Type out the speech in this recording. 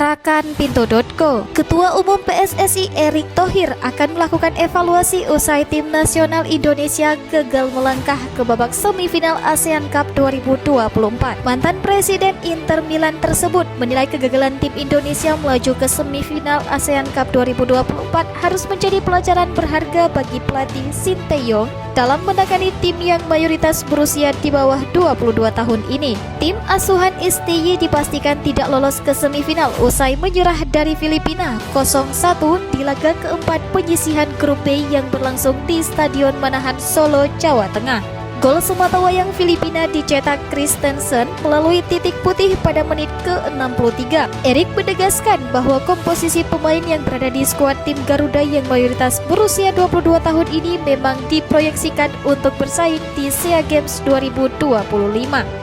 Arahkan Pintu.co. Ketua Umum PSSI Erick Thohir akan melakukan evaluasi usai tim nasional Indonesia gagal melangkah ke babak semifinal ASEAN Cup 2024. Mantan Presiden Inter Milan tersebut menilai kegagalan tim Indonesia melaju ke semifinal ASEAN Cup 2024 harus menjadi pelajaran berharga bagi pelatih Sinteyong dalam menangani tim yang mayoritas berusia di bawah 22 tahun ini. Tim asuhan STY dipastikan tidak lolos ke semifinal usai menyerah dari Filipina 0-1 di laga keempat penyisihan grup B yang berlangsung di Stadion Manahan Solo, Jawa Tengah. Gol sematawayang Filipina dicetak Christensen melalui titik putih pada menit ke-63. Erick menegaskan bahwa komposisi pemain yang berada di skuad tim Garuda yang mayoritas berusia 22 tahun ini memang diproyeksikan untuk bersaing di SEA Games 2025.